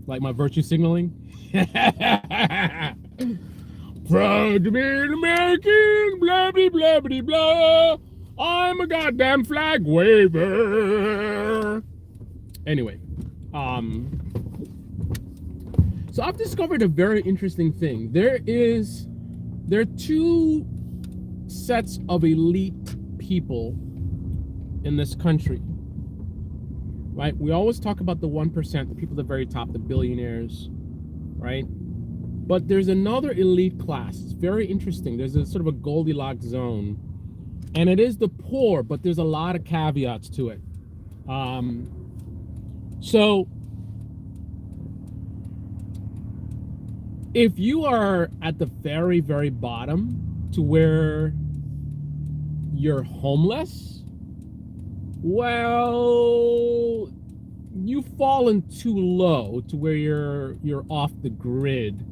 Like my virtue signaling. Proud to be an American, blah, blah, blah, blah, blah. I'm a goddamn flag waver. Anyway, so I've discovered a very interesting thing. There are two sets of elite people in this country, right? We always talk about the 1%, the people at the very top, the billionaires, right? But there's another elite class. It's very interesting. There's a sort of a Goldilocks zone, and it is the poor, but there's a lot of caveats to it. So if you are at the very, very bottom to where you're homeless, well, you've fallen too low to where you're off the grid.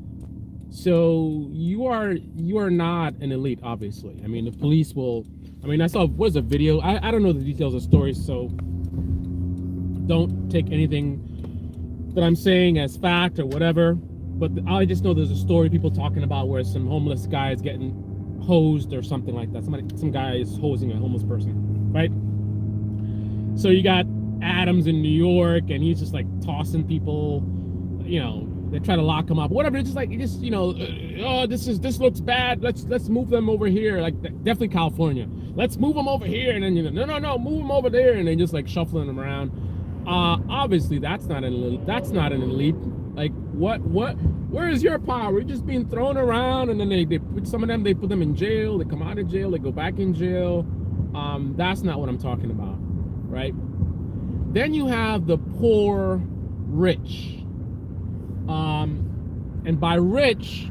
So you are not an elite, obviously. I mean, the police will. I mean, I saw was a video. I don't know the details of the story, so don't take anything that I'm saying as fact or whatever. But I just know there's a story people talking about where some homeless guy is getting hosed or something like that. Some guy is hosing a homeless person, right? So you got Adams in New York, and he's just like tossing people, you know. They try to lock him up, whatever. It's just like, you know, oh, this looks bad. Let's move them over here. Like definitely California. Let's move them over here, and then you know, no, move them over there, and they just like shuffling them around. Obviously that's not an elite. That's not an elite. Like what? Where is your power? You're just being thrown around, and then they put some of them. They put them in jail. They come out of jail. They go back in jail. That's not what I'm talking about, right? Then you have the poor rich. And by rich,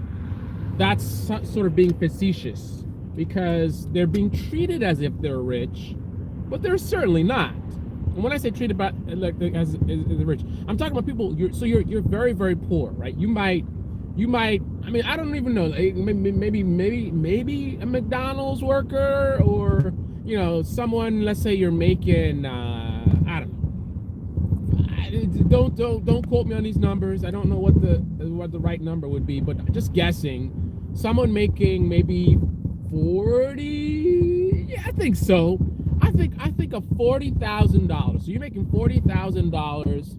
that's sort of being facetious because they're being treated as if they're rich, but they're certainly not. And when I say treated as rich, I'm talking about people. You're very, very poor, right? You might. I mean, I don't even know. Maybe a McDonald's worker, or you know, someone. Let's say you're making. I don't know. Don't quote me on these numbers. I don't know what the right number would be, but just guessing. Someone making maybe 40. Yeah, I think so. I think of $40,000. So you're making $40,000.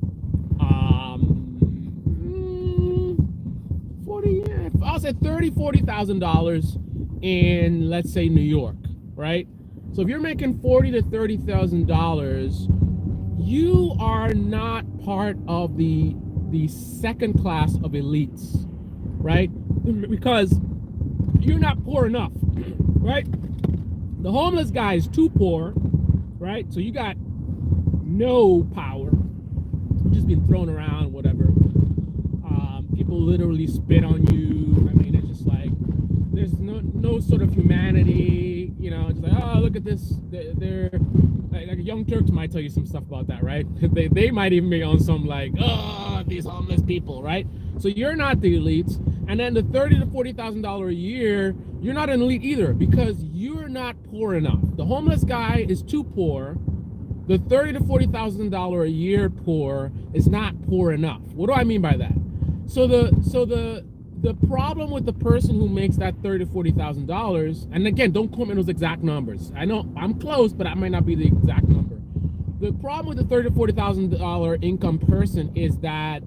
40. Yeah, I'll say $40,000 in, let's say, New York, right? So if you're making $40,000 to $30,000. You are not part of the second class of elites, right? Because you're not poor enough, right? The homeless guy is too poor, right? So you got no power. You're just being thrown around, whatever. People literally spit on you. I mean, it's just like there's no sort of humanity, you know. Just like, oh, look at this. They're like Young Turks might tell you some stuff about that, right? They might even be on some like, oh, these homeless people, right? So you're not the elites. And then the $30,000 to $40,000 a year, you're not an elite either because you're not poor enough. The homeless guy is too poor. The $30,000 to $40,000 a year poor is not poor enough. What do I mean by that? So the problem with the person who makes that $30,000 to $40,000, and again, don't quote me on those exact numbers. I know I'm close, but that might not be the exact number. The problem with the $30,000 to $40,000 income person is that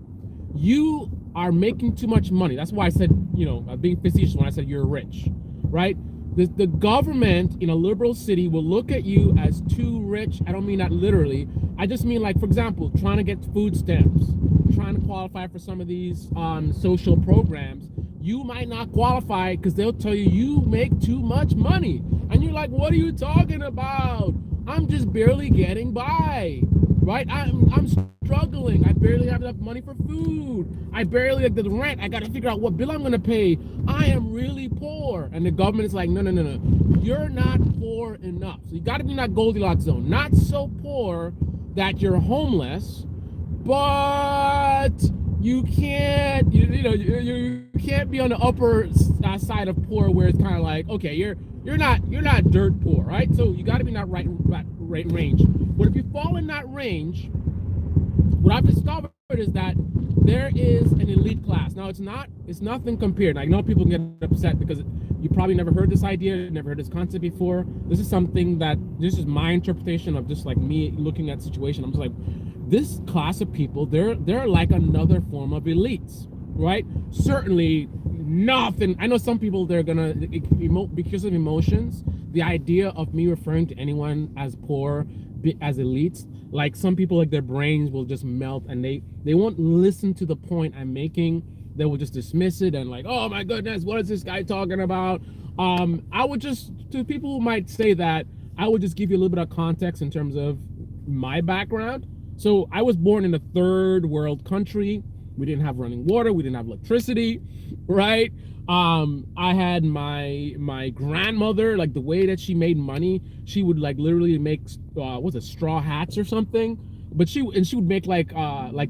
you are making too much money. That's why I said, you know, being facetious when I said you're rich, right? The government in a liberal city will look at you as too rich. I don't mean that literally. I just mean, like, for example, trying to get food stamps, trying to qualify for some of these social programs. You might not qualify because they'll tell you make too much money. And you're like, what are you talking about? I'm just barely getting by, right? I'm struggling. I barely have enough money for food. I barely, like, the rent. I got to figure out what bill I'm going to pay. I am really poor. And the government is like, no. You're not poor enough. So you got to be in that Goldilocks zone. Not so poor that you're homeless, but you can't, you can't be on the upper side of poor where it's kind of like, okay, you're not dirt poor, right? So you got to be in that right range. But if you fall in that range, what I've discovered is that there is an elite class. Now it's nothing compared. I know people get upset because you probably never heard this idea, never heard this concept before. This is something that this is my interpretation of just like me looking at the situation. I'm just like, this class of people, they're like another form of elites, right? Certainly nothing. I know some people they're gonna because of emotions. The idea of me referring to anyone as poor, as elites, like some people, like their brains will just melt and they won't listen to the point I'm making. They will just dismiss it and like, oh my goodness, what is this guy talking about? I would just, to people who might say that, I would just give you a little bit of context in terms of my background. So I was born in a third world country. We didn't have running water. We didn't have electricity, right? I had my grandmother, like the way that she made money, she would like literally make what's it, straw hats or something. But she would make like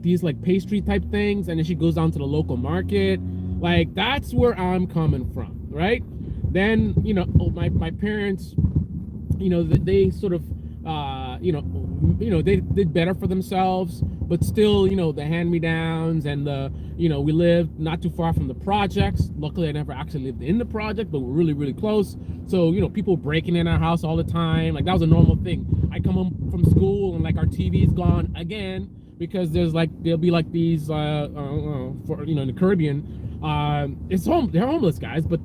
these like pastry type things, and then she goes down to the local market. Like that's where I'm coming from, right? Then my parents, they sort of they did better for themselves, but still, the hand-me-downs and we lived not too far from the projects. Luckily, I never actually lived in the project, but we're really, really close. So, people breaking in our house all the time. Like that was a normal thing. I come home from school and like our TV's gone again because there'll be like these in the Caribbean. They're homeless guys, but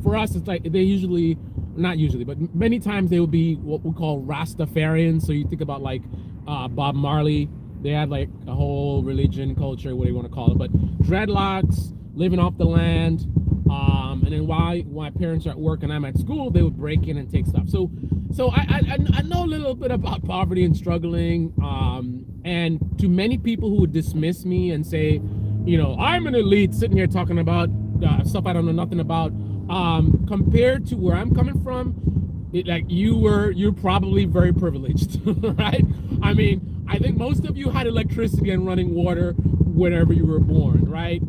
for us, it's like they usually, not usually, but many times they would be what we call Rastafarians. So you think about like Bob Marley. They had like a whole religion, culture, what do you want to call it, but dreadlocks, living off the land. And then while my parents are at work and I'm at school, they would break in and take stuff. So I know a little bit about poverty and struggling. And to many people who would dismiss me and say, I'm an elite sitting here talking about stuff I don't know nothing about, compared to where I'm coming from, you're probably very privileged, right? I mean, I think most of you had electricity and running water whenever you were born, right?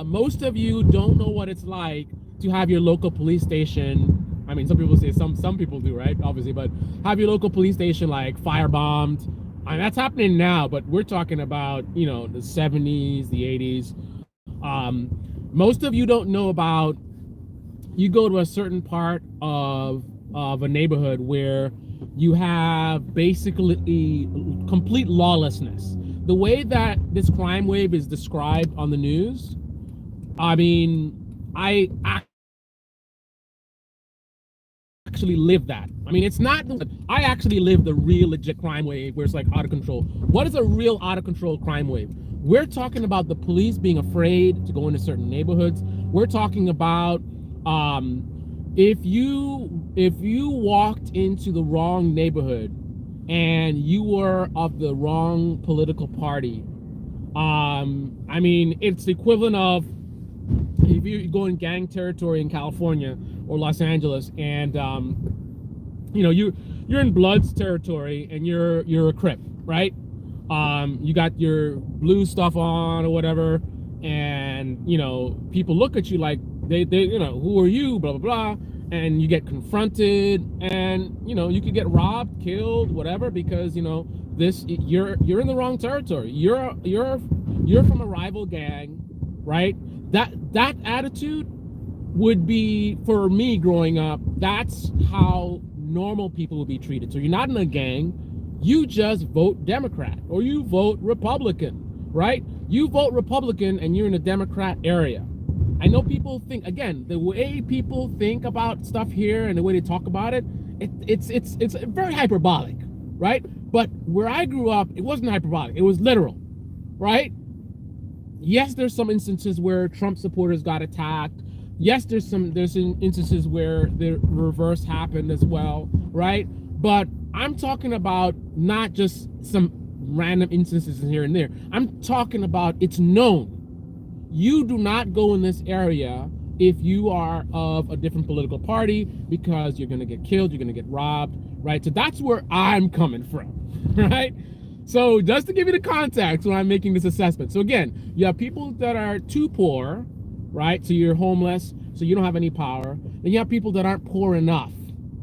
Most of you don't know what it's like to have your local police station. I mean, some people say some people do, right? Obviously, but have your local police station like firebombed. I mean, that's happening now, but we're talking about the 70s, the 80s. Most of you don't know about. You go to a certain part of a neighborhood where you have basically complete lawlessness. The way that this crime wave is described on the news, I mean, I actually live that. I mean, it's not, I actually live the real legit crime wave where it's like out of control. What is a real out of control crime wave? We're talking about the police being afraid to go into certain neighborhoods. We're talking about if you walked into the wrong neighborhood and you were of the wrong political party, I mean, it's the equivalent of if you go in gang territory in California or Los Angeles, and you're in Bloods territory and you're a Crip, right? You got your blue stuff on or whatever, and people look at you like they who are you, blah blah blah, and you get confronted, and you could get robbed, killed, whatever, because you're in the wrong territory. You're from a rival gang, right? That attitude would be, for me growing up, that's how normal people would be treated. So you're not in a gang, you just vote Democrat or you vote Republican, right? You vote Republican and you're in a Democrat area. I know people think, again, the way people think about stuff here and the way they talk about it, it's very hyperbolic, right? But where I grew up, it wasn't hyperbolic, it was literal, right? Yes, there's some instances where Trump supporters got attacked. Yes, there's instances where the reverse happened as well, right? But I'm talking about not just some random instances here and there. I'm talking about it's known. You do not go in this area if you are of a different political party, because you're going to get killed, you're going to get robbed, right? So that's where I'm coming from, right? So just to give you the context when I'm making this assessment. So again, you have people that are too poor, right? So you're homeless, so you don't have any power. Then you have people that aren't poor enough,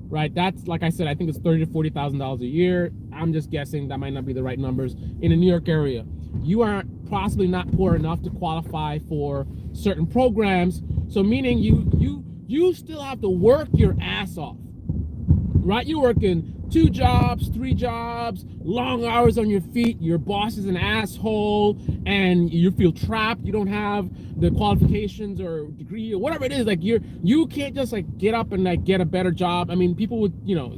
right? That's, like I said, I think it's $30,000 to $40,000 a year. I'm just guessing, that might not be the right numbers in the New York area. you are possibly not poor enough to qualify for certain programs. So meaning you still have to work your ass off, right? You're working 2 jobs, 3 jobs, long hours on your feet. Your boss is an asshole, and you feel trapped. You don't have the qualifications or degree or whatever it is. Like you can't just like get up and like get a better job. I mean, people would, you know,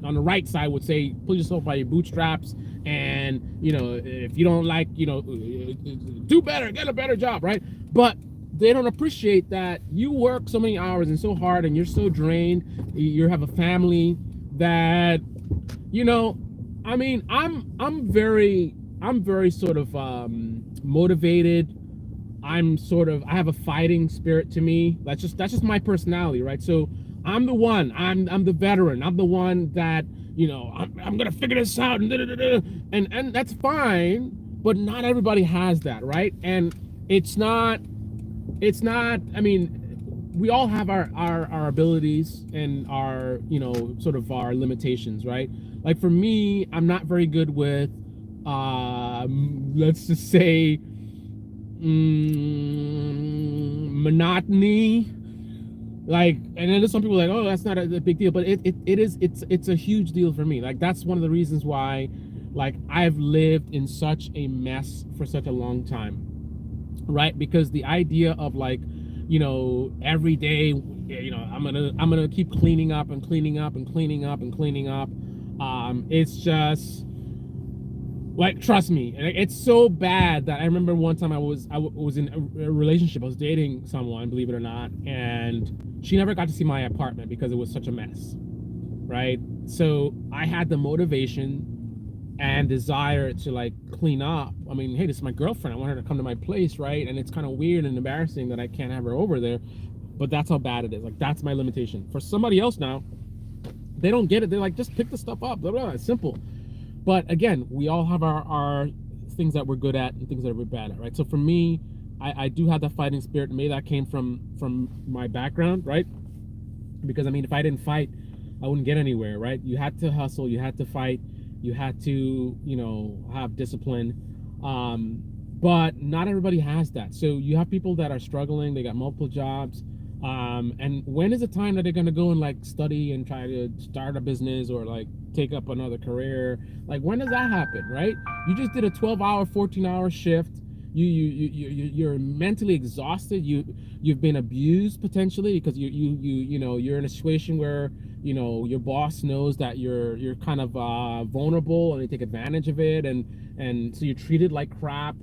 on the right side would say pull yourself by your bootstraps, and you know, if you don't like, you know, do better, get a better job, right? But they don't appreciate that you work so many hours and so hard, and you're so drained. You have a family that, you know, I mean, I'm very sort of motivated. I have a fighting spirit to me. That's just my personality, right? So I'm the one. I'm the veteran. I'm the one that, you know, I'm gonna figure this out, and that's fine. But not everybody has that, right? And it's not. I mean, we all have our abilities and our, you know, sort of our limitations, right? Like for me, I'm not very good with let's just say monotony. Like, and then there's some people like, oh, that's not a big deal, but it's a huge deal for me. Like, that's one of the reasons why, like, I've lived in such a mess for such a long time, right? Because the idea of, like, you know, every day, you know, I'm gonna keep cleaning up and cleaning up and cleaning up and cleaning up. It's just like, trust me, it's so bad that I remember one time I was in a relationship. I was dating someone, believe it or not, and she never got to see my apartment because it was such a mess, right? So I had the motivation and desire to, like, clean up. I mean, hey, this is my girlfriend. I want her to come to my place, right? And it's kind of weird and embarrassing that I can't have her over there, but that's how bad it is. Like, that's my limitation. For somebody else now, they don't get it. They're like, just pick the stuff up, blah, blah, blah. It's simple. But again, we all have our things that we're good at and things that we're bad at, right? So for me, I do have that fighting spirit. Maybe that came from my background, right? Because I mean, if I didn't fight, I wouldn't get anywhere, right? You had to hustle, you had to fight, you had to, you know, have discipline. But not everybody has that. So you have people that are struggling, they got multiple jobs. And when is the time that they're going to go and, like, study and try to start a business or, like, take up another career? Like, when does that happen, right? You just did a 12-hour, 14-hour shift. You're mentally exhausted. You've been abused potentially because you know, you're in a situation where, you know, your boss knows that you're kind of vulnerable, and they take advantage of it, and so you're treated like crap.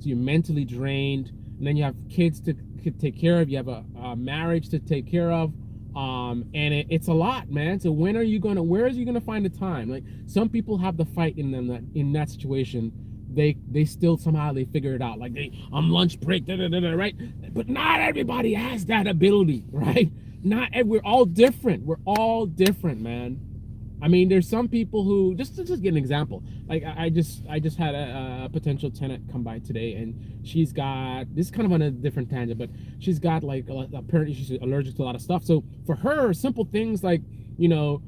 So you're mentally drained, and then you have kids to take care of. You have a marriage to take care of, and it's a lot, man. So where are you gonna find the time? Like, some people have the fight in them, that in that situation they still somehow they figure it out. Like, I'm lunch break, right? But not everybody has that ability, right? We're all different. We're all different, man. I mean, there's some people who, just to get an example, like I just had a potential tenant come by today, and she's got, this is kind of on a different tangent, but she's got, like, apparently she's allergic to a lot of stuff. So for her, simple things like, you know,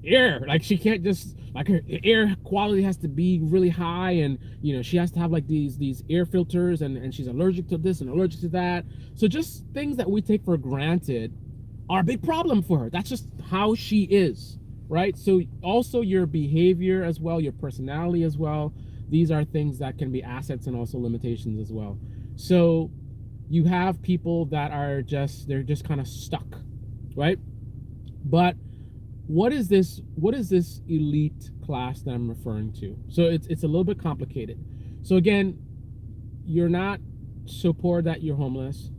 air, like, she can't just, like, her air quality has to be really high, and, you know, she has to have, like, these air filters, and she's allergic to this and allergic to that. So just things that we take for granted are a big problem for her. That's just how she is, right? So also your behavior as well, your personality as well, these are things that can be assets and also limitations as well. So you have people that are they're just kind of stuck, right? But what is this elite class that I'm referring to? So it's a little bit complicated. So again, you're not so poor that you're homeless,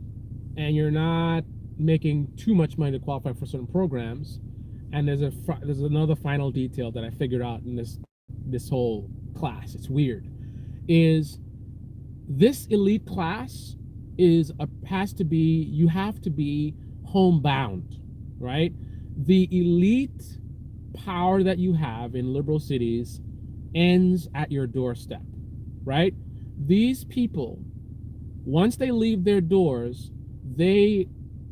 and you're not making too much money to qualify for certain programs. And there's another final detail that I figured out in this whole class. It's weird. Is this elite class has to be, you have to be homebound, right? The elite power that you have in liberal cities ends at your doorstep, right? These people, once they leave their doors, they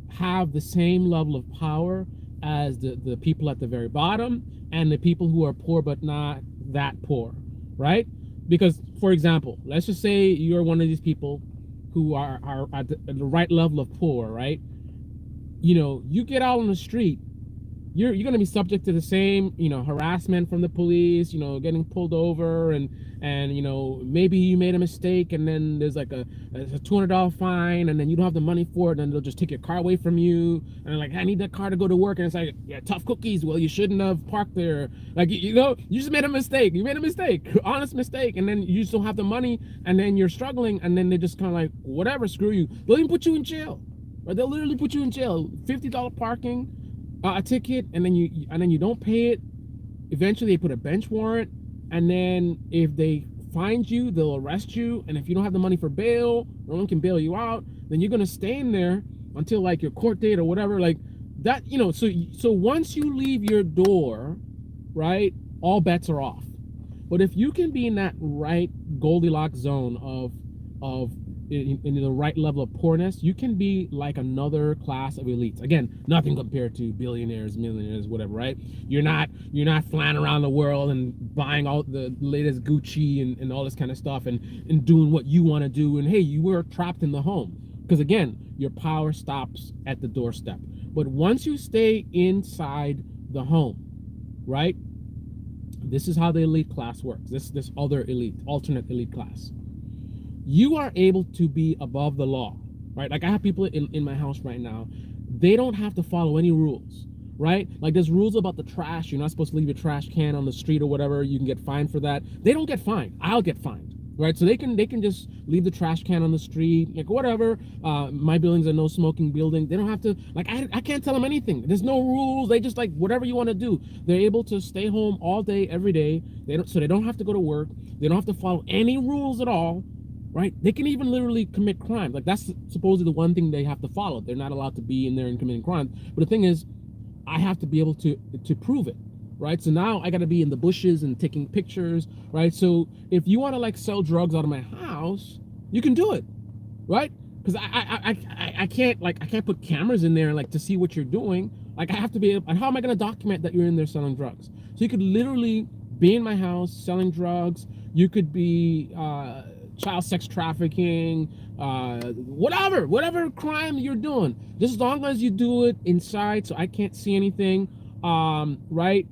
have the same level of power as the people at the very bottom and the people who are poor but not that poor, right? Because, for example, let's just say you're one of these people who are at the right level of poor, right? You know, you get out on the street, you're going to be subject to the same, you know, harassment from the police, you know, getting pulled over, and you know, maybe you made a mistake, and then there's like a $200 fine, and then you don't have the money for it, and they'll just take your car away from you, and like, I need that car to go to work, and it's like, yeah, tough cookies, well, you shouldn't have parked there, like, you know, you just made a mistake, honest mistake, and then you just don't have the money, and then you're struggling, and then they just kind of like, whatever, screw you, they'll even put you in jail, or they'll literally put you in jail. $50 parking, a ticket, and then you don't pay it. Eventually they put a bench warrant, and then if they find you, they'll arrest you, and if you don't have the money for bail, no one can bail you out, then you're gonna stay in there until like your court date or whatever, like that, you know. So once you leave your door, right, all bets are off. But if you can be in that right Goldilocks zone of in the right level of poorness, you can be like another class of elites. Again, nothing compared to billionaires, millionaires, whatever, right? You're not flying around the world and buying all the latest Gucci and all this kind of stuff, and doing what you want to do. And hey, you were trapped in the home. Because again, your power stops at the doorstep. But once you stay inside the home, right? This is how the elite class works. This other elite, alternate elite class. You are able to be above the law, right? Like I have people in my house right now, they don't have to follow any rules, right? Like there's rules about the trash. You're not supposed to leave your trash can on the street or whatever. You can get fined for that. They don't get fined. I'll get fined, right? So they can just leave the trash can on the street, like whatever. My building's a no smoking building. They don't have to, like, I can't tell them anything. There's no rules. They just like whatever you want to do. They're able to stay home all day, every day. So they don't have to go to work. They don't have to follow any rules at all. Right? They can even literally commit crimes. Like that's supposedly the one thing they have to follow. They're not allowed to be in there and committing crimes. But the thing is, I have to be able to prove it, right? So now I got to be in the bushes and taking pictures, right? So if you want to like sell drugs out of my house, you can do it, right? Because I can't put cameras in there like to see what you're doing. Like I have to be able, how am I going to document that you're in there selling drugs? So you could literally be in my house selling drugs. You could be child sex trafficking, whatever crime you're doing, just as long as you do it inside so I can't see anything, right?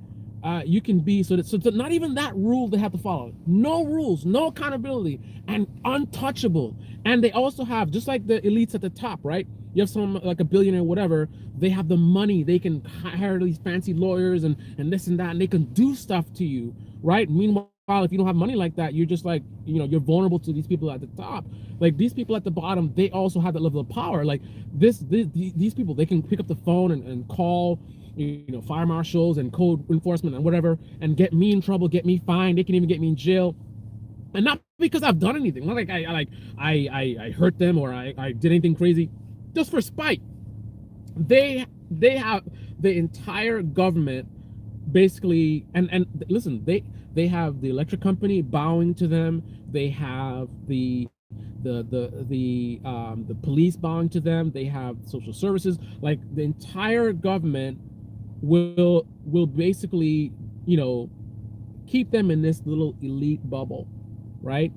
You can be, so not even that rule they have to follow. No rules, no accountability, and untouchable. And they also have, just like the elites at the top, right? You have some like a billionaire, whatever, they have the money, they can hire these fancy lawyers and this and that, and they can do stuff to you, right? Meanwhile, if you don't have money like that, you're just like, you know, you're vulnerable to these people at the top. Like these people at the bottom, they also have that level of power. Like these people, they can pick up the phone and call, you know, fire marshals and code enforcement and whatever, and get me in trouble, get me fined. They can even get me in jail, and not because I've done anything. Not like I hurt them or I did anything crazy, just for spite. They have the entire government basically, and listen, they have the electric company bowing to them. They have the police bowing to them. They have social services. Like the entire government will basically, you know, keep them in this little elite bubble, right?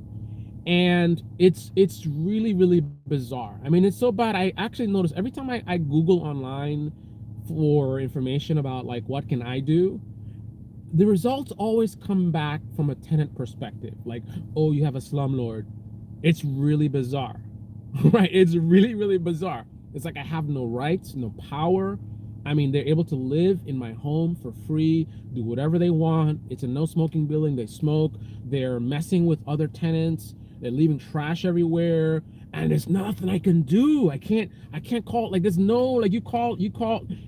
And it's really, really bizarre. I mean, it's so bad. I actually notice every time I Google online for information about like what can I do, the results always come back from a tenant perspective. Like, oh, you have a slumlord. It's really bizarre, right? It's really, really bizarre. It's like I have no rights, no power. I mean, they're able to live in my home for free, do whatever they want. It's a no smoking building. They smoke. They're messing with other tenants. They're leaving trash everywhere. And there's nothing I can do. I can't call, like there's no, like you call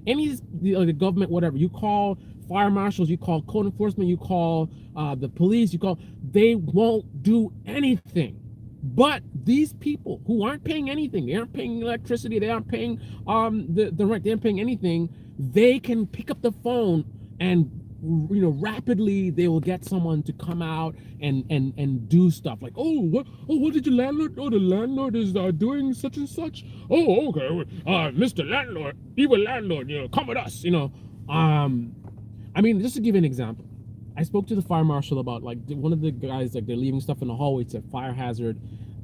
any the government, whatever, you call fire marshals, you call code enforcement, you call the police, they won't do anything. But these people who aren't paying anything, they aren't paying electricity, they aren't paying the rent, they aren't paying anything, they can pick up the phone and, you know, rapidly they will get someone to come out and do stuff like, what did your landlord, the landlord is doing such and such, okay, Mr. Landlord, evil landlord, you know, come with us, you know. I mean, just to give you an example, I spoke to the fire marshal about like one of the guys, like they're leaving stuff in the hallway. It's a fire hazard,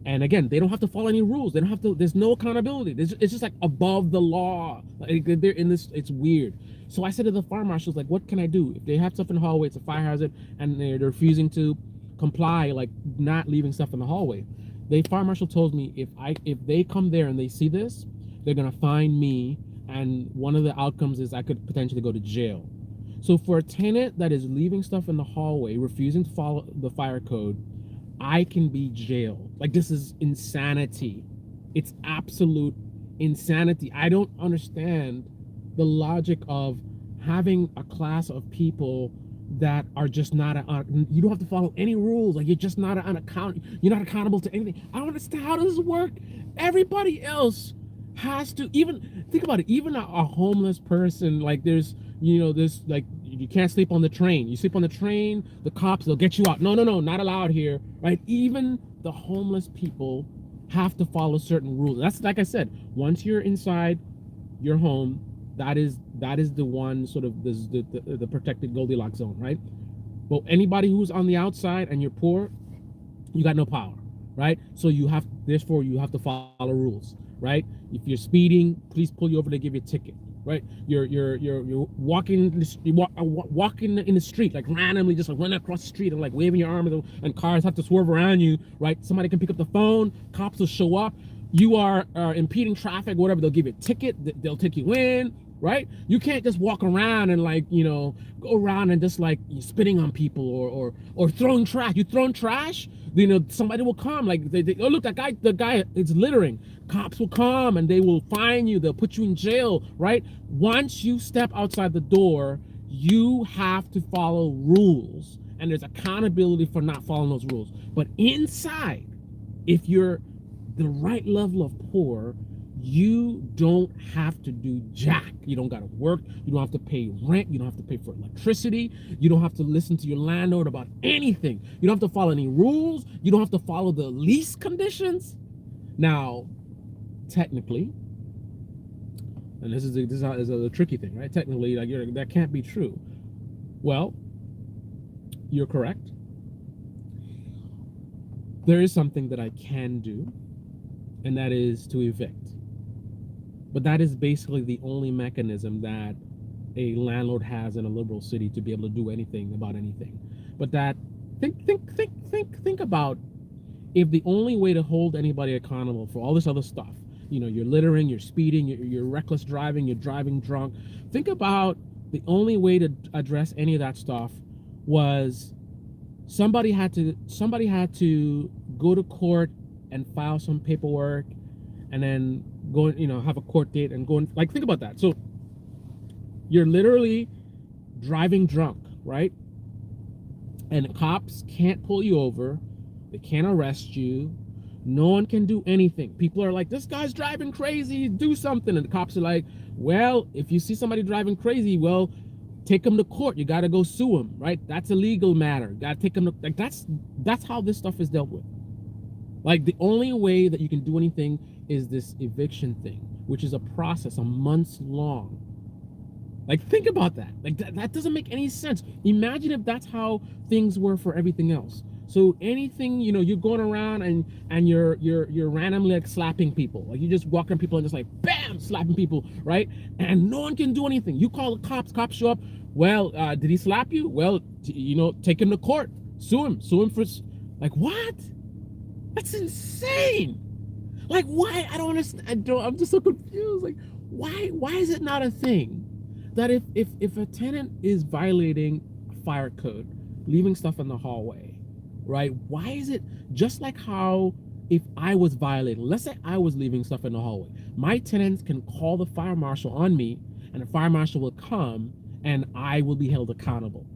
and again, they don't have to follow any rules. They don't have to. There's no accountability. It's just like above the law. Like they're in this. It's weird. So I said to the fire marshals, like, what can I do if they have stuff in the hallway? It's a fire hazard, and they're refusing to comply, like not leaving stuff in the hallway. The fire marshal told me if they come there and they see this, they're gonna find me, and one of the outcomes is I could potentially go to jail. So for a tenant that is leaving stuff in the hallway, refusing to follow the fire code, I can be jailed. Like, this is insanity. It's absolute insanity. I don't understand the logic of having a class of people that are just not you don't have to follow any rules. Like, you're just not you're not accountable to anything. I don't understand, how does this work? Everybody else has to. Even think about it, even a homeless person, like there's, you know, this, like, you can't sleep on the train. You sleep on the train, the cops, they'll get you out. No, not allowed here, right? Even the homeless people have to follow certain rules. That's, like I said, once you're inside your home, that is the one sort of the protected Goldilocks zone, right? But anybody who's on the outside and you're poor, you got no power, right? So therefore you have to follow rules, right? If you're speeding, police pull you over, they give you a ticket, right? You're walking walking in the street, like randomly, just like running across the street and like waving your arm, and cars have to swerve around you, right? Somebody can pick up the phone, cops will show up. You are impeding traffic, whatever. They'll give you a ticket. They'll take you in, right? You can't just walk around and, like, you know, go around and just like spitting on people or throwing trash. You throwing trash, you know, somebody will come. Like, oh, look, the guy is littering. Cops will come and they will fine you. They'll put you in jail, right? Once you step outside the door, you have to follow rules, and there's accountability for not following those rules. But inside, if you're the right level of poor, you don't have to do jack. You don't got to work. You don't have to pay rent. You don't have to pay for electricity. You don't have to listen to your landlord about anything. You don't have to follow any rules. You don't have to follow the lease conditions. Now, technically, and this is a tricky thing, right? Technically, like, that can't be true. Well, you're correct. There is something that I can do, and that is to evict. But that is basically the only mechanism that a landlord has in a liberal city to be able to do anything about anything. But that, think about, if the only way to hold anybody accountable for all this other stuff, you know, you're littering, you're speeding, you're reckless driving, you're driving drunk. Think about the only way to address any of that stuff was somebody had to go to court and file some paperwork, and then go, you know, have a court date and go and, like, think about that. So you're literally driving drunk, right? And cops can't pull you over. They can't arrest you. No one can do anything. People are like, this guy's driving crazy, do something. And the cops are like, well, if you see somebody driving crazy, well, take them to court. You got to go sue them, right? That's a legal matter. Got to take them to, like, that's how this stuff is dealt with. Like, the only way that you can do anything is this eviction thing, which is a process, a months long. Like, think about that. Like, that doesn't make any sense. Imagine if that's how things were for everything else. So anything, you know, you're going around and you're randomly, like, slapping people. Like, you just walking people and just, like, bam, slapping people, right? And no one can do anything. You call the cops show up. Well, did he slap you? Well, you know, take him to court. Sue him for, like, what? That's insane. Like, why? I don't understand. I'm just so confused. Like, why is it not a thing that if a tenant is violating a fire code, leaving stuff in the hallway, right? Why is it just like how if I was violating, let's say I was leaving stuff in the hallway, my tenants can call the fire marshal on me, and the fire marshal will come and I will be held accountable.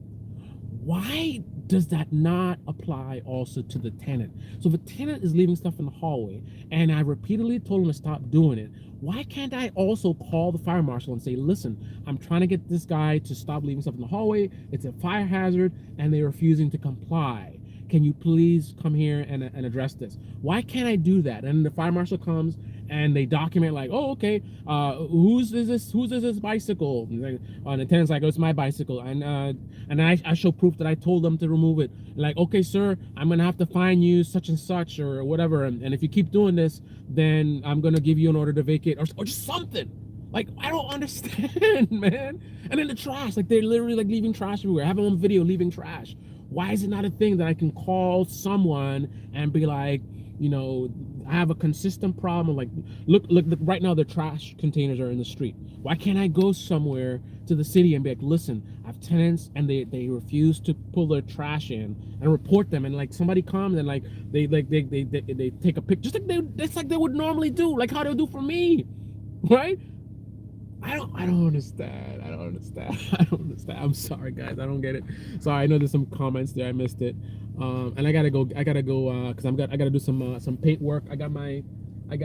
Why does that not apply also to the tenant? So if a tenant is leaving stuff in the hallway and I repeatedly told him to stop doing it, why can't I also call the fire marshal and say, listen, I'm trying to get this guy to stop leaving stuff in the hallway. It's a fire hazard and they're refusing to comply. can you please come here and address this? Why can't I do that? And the fire marshal comes and they document like, oh, okay, whose is this bicycle? And the tenant's like, oh, it's my bicycle. And I show proof that I told them to remove it. Like, okay, sir, I'm gonna have to fine you such and such or whatever. And if you keep doing this, then I'm gonna give you an order to vacate or just something. Like, I don't understand, man. And then the trash, like they're literally like leaving trash everywhere. I have them on video leaving trash. Why is it not a thing that I can call someone and be like, you know, I have a consistent problem. Like, look, right now the trash containers are in the street. Why can't I go somewhere to the city and be like, listen, I have tenants and they refuse to pull their trash in and report them, and like somebody comes and like they take a picture, just like it's like they would normally do, like how they would do for me, right? I don't understand. I don't understand. I don't understand. I'm sorry, guys. I don't get it. Sorry, I know there's some comments there. I missed it. And I gotta go because I gotta do some paint work. I got my I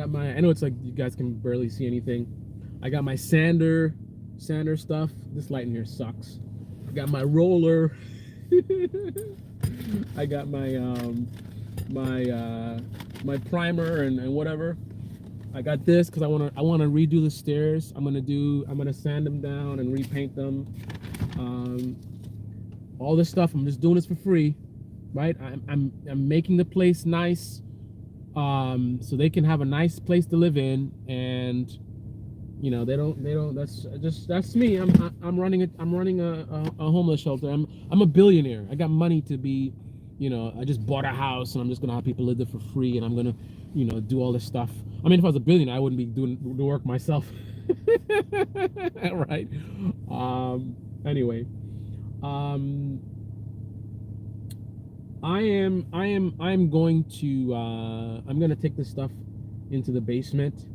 know it's like you guys can barely see anything. I got my sander stuff. This light in here sucks. I got my roller. I got my my primer and whatever. I got this because I wanna redo the stairs. I'm gonna sand them down and repaint them. All this stuff. I'm just doing this for free, right? I'm making the place nice, so they can have a nice place to live in, and you know they don't. That's me. I'm running a homeless shelter. I'm a billionaire. I got money to be, you know. I just bought a house and I'm just gonna have people live there for free, and I'm gonna, you know, do all this stuff. I mean, if I was a billionaire, I wouldn't be doing the work myself. Right. Anyway, I'm going to I'm gonna take this stuff into the basement.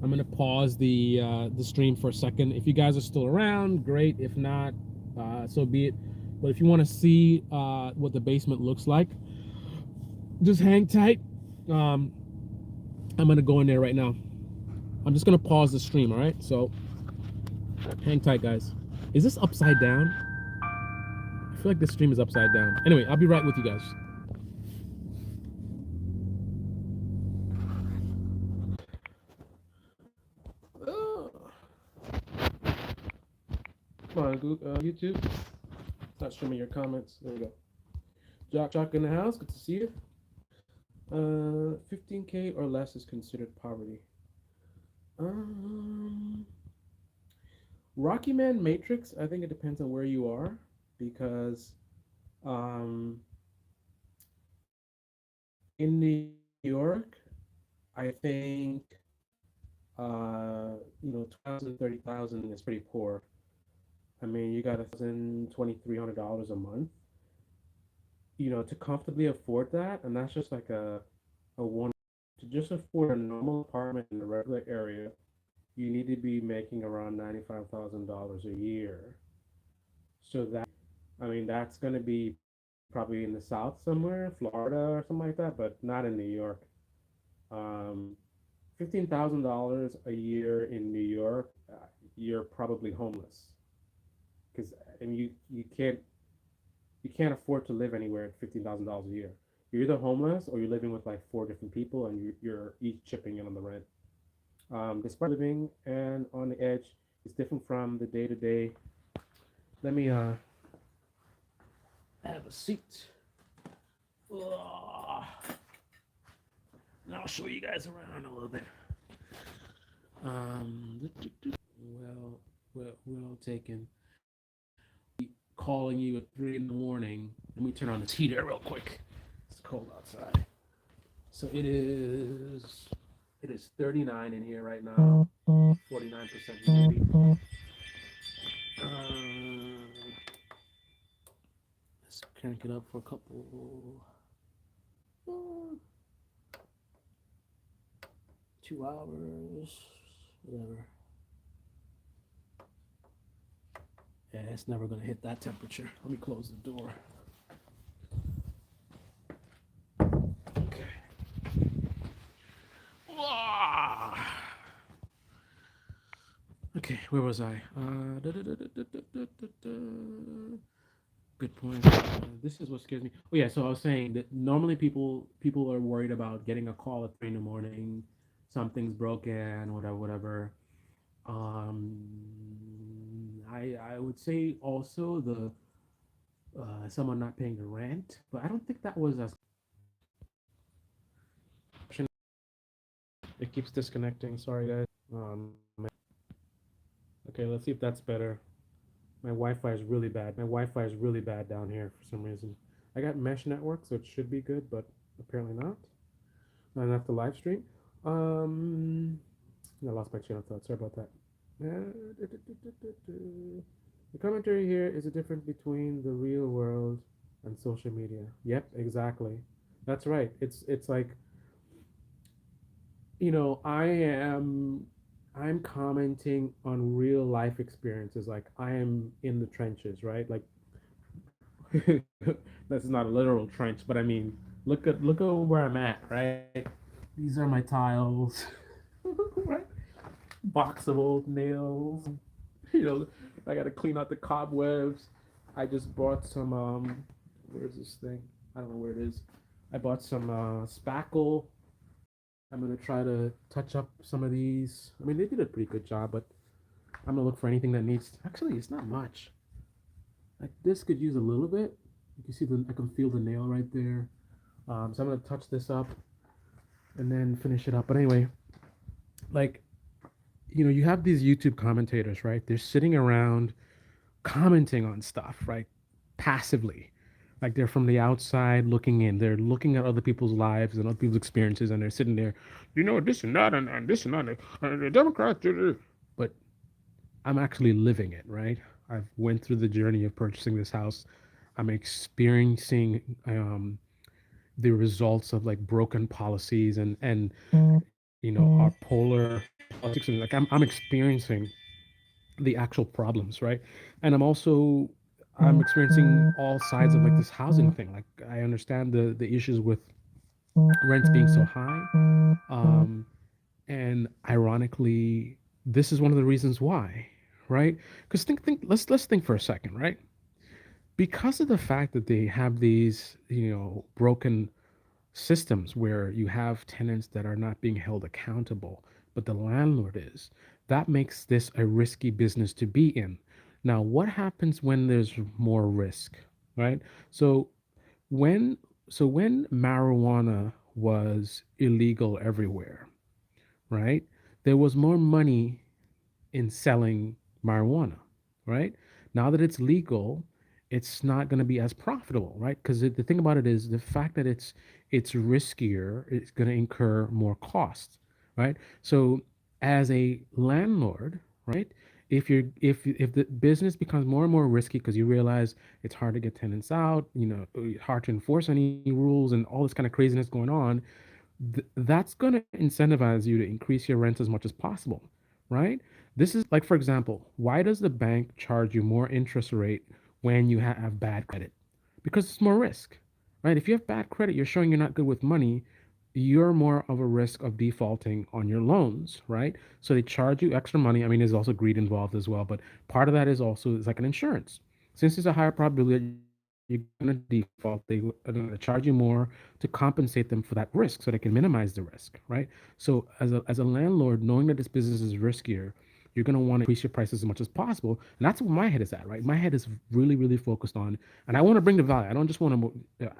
I'm gonna pause the stream for a second. If you guys are still around, great. If not, so be it. But if you want to see what the basement looks like, just hang tight. I'm gonna go in there right now. I'm just gonna pause the stream, all right? So hang tight, guys. Is this upside down? I feel like this stream is upside down. Anyway, I'll be right with you guys. Come on, YouTube. Start streaming your comments. There we go. Jock in the house. Good to see you. 15K or less is considered poverty. Rocky Man Matrix, I think it depends on where you are, because in New York, I think you know, 2,000, 30,000 is pretty poor. I mean, you got $2,300 a month, you know, to comfortably afford that, and that's just like a one. To just afford a normal apartment in a regular area, you need to be making around $95,000 a year. So that, I mean, that's going to be probably in the South somewhere, Florida or something like that, but not in New York. $15,000 a year in New York, you're probably homeless, because I mean you can't afford to live anywhere at $15,000 a year. You're either homeless or you're living with like 4 different people and you're each chipping in on the rent. Despite living and on the edge, it's different from the day to day. Let me have a seat. Ugh. And I'll show you guys around a little bit. Well taken. Calling you at 3 in the morning. Let me turn on this heater real quick. It's cold outside. So it is 39 in here right now. 49% humidity. Let's crank it up for a couple. 2 hours, whatever. Yeah, it's never gonna hit that temperature. Let me close the door. Okay. Okay, where was I? Good point. This is what scares me. Oh yeah, so I was saying that normally people are worried about getting a call at 3 in the morning, something's broken, whatever, whatever. I would say also the someone not paying the rent, but I don't think that was as it keeps disconnecting. Sorry guys. Okay, let's see if that's better. My Wi-Fi is really bad. My Wi-Fi is really bad down here for some reason. I got mesh network, so it should be good, but apparently not. Not enough to live stream. Um, I lost my train of thought. Sorry about that. The commentary here is a difference between the real world and social media. Yep, exactly. That's right. It's like I'm commenting on real life experiences. Like I am in the trenches, right? Like this is not a literal trench, but I mean, look at where I'm at, right? These are my tiles, right? Box of old nails. You know, I got to clean out the cobwebs. I just bought some. Where's this thing? I don't know where it is. I bought some spackle. I'm gonna try to touch up some of these. I mean, they did a pretty good job, but I'm gonna look for anything that needs. Actually, it's not much. Like this could use a little bit. You can see I can feel the nail right there. So I'm gonna touch this up and then finish it up. But anyway, like you have these YouTube commentators, right? They're sitting around commenting on stuff, right? Passively. Like they're from the outside looking in. They're looking at other people's lives and other people's experiences, and they're sitting there, this and that, and this and that, and the Democrats. But I'm actually living it, right? I've went through the journey of purchasing this house. I'm experiencing the results of like broken policies and our polar politics, and like I'm experiencing the actual problems, right? And I'm experiencing all sides of like this housing thing. Like I understand the issues with rents being so high, um, and ironically, this is one of the reasons why, right? Because let's think for a second, right? Because of the fact that they have these broken systems where you have tenants that are not being held accountable, but the landlord is. That makes this a risky business to be in. Now, what happens when there's more risk, right? So when when marijuana was illegal everywhere, right? There was more money in selling marijuana, right? Now that it's legal, it's not going to be as profitable, right? Because the thing about it is the fact that it's riskier, it's going to incur more costs, right? So as a landlord, right? If the business becomes more and more risky because you realize it's hard to get tenants out, hard to enforce any rules and all this kind of craziness going on, that's going to incentivize you to increase your rents as much as possible, right? This is like, for example, why does the bank charge you more interest rate when you have bad credit? Because it's more risk, right? If you have bad credit, you're showing you're not good with money, you're more of a risk of defaulting on your loans, right? So they charge you extra money. I mean, there's also greed involved as well, but part of that is like an insurance. Since there's a higher probability that you're going to default, they are going to charge you more to compensate them for that risk so they can minimize the risk, right? So as a landlord, knowing that this business is riskier, you're going to want to increase your prices as much as possible. And that's what my head is at, right? My head is really, really focused on, and I want to bring the value. I don't just want to,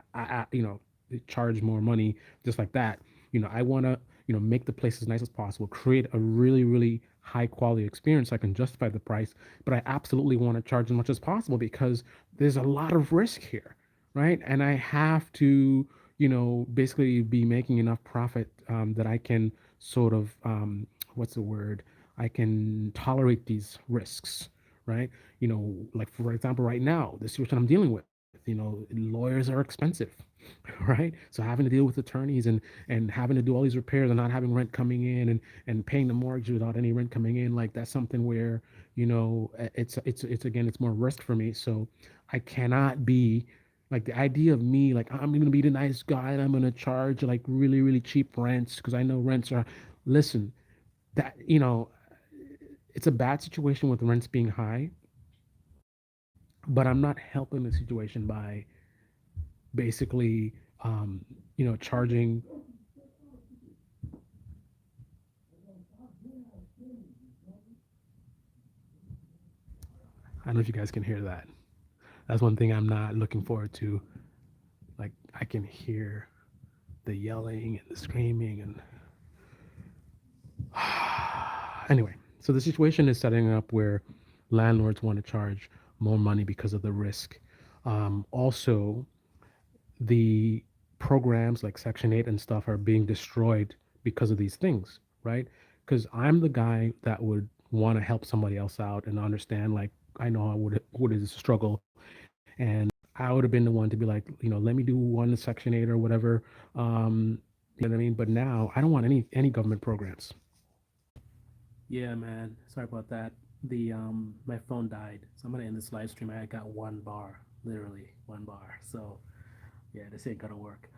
charge more money just like that. I want to, make the place as nice as possible, create a really, really high quality experience so I can justify the price. But I absolutely want to charge as much as possible because there's a lot of risk here, right? And I have to, basically be making enough profit that I can sort of, what's the word? I can tolerate these risks, right? Like for example, right now, the situation I'm dealing with, lawyers are expensive, right? So having to deal with attorneys and having to do all these repairs and not having rent coming in and paying the mortgage without any rent coming in, like that's something where it's again it's more risk for me. So I cannot be like the idea of me like I'm gonna be the nice guy and I'm gonna charge like really really cheap rents because I know rents are. Listen, that it's a bad situation with rents being high. but I'm not helping the situation by basically, charging. I don't know if you guys can hear that. That's one thing I'm not looking forward to. Like, I can hear the yelling and the screaming and anyway, so the situation is setting up where landlords want to charge more money because of the risk. Also, the programs like Section 8 and stuff are being destroyed because of these things, right? Because I'm the guy that would want to help somebody else out and understand, like, I know I would is a struggle, and I would have been the one to be like, let me do one Section 8 or whatever. You know what I mean? But now I don't want any government programs. Yeah, man. Sorry about that. The My phone died, so I'm gonna end this live stream. I got one bar, literally one bar. So yeah, this ain't gonna work.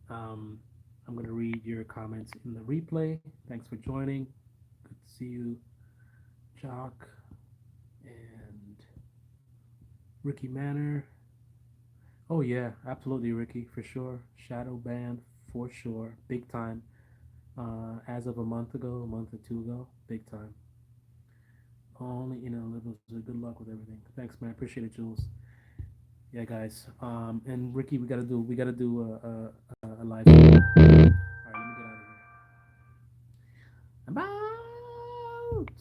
Um, I'm gonna read your comments in the replay. Thanks for joining. Good to see you, Jock and Ricky Manor. Oh yeah, absolutely, Ricky, for sure. Shadow band for sure, big time. As of a month ago, a month or two ago, big time. Only levels. Good luck with everything. Thanks, man. Appreciate it, Jules. Yeah, guys. And Ricky, we gotta do a live stream. All right, let me get out of here. I'm out.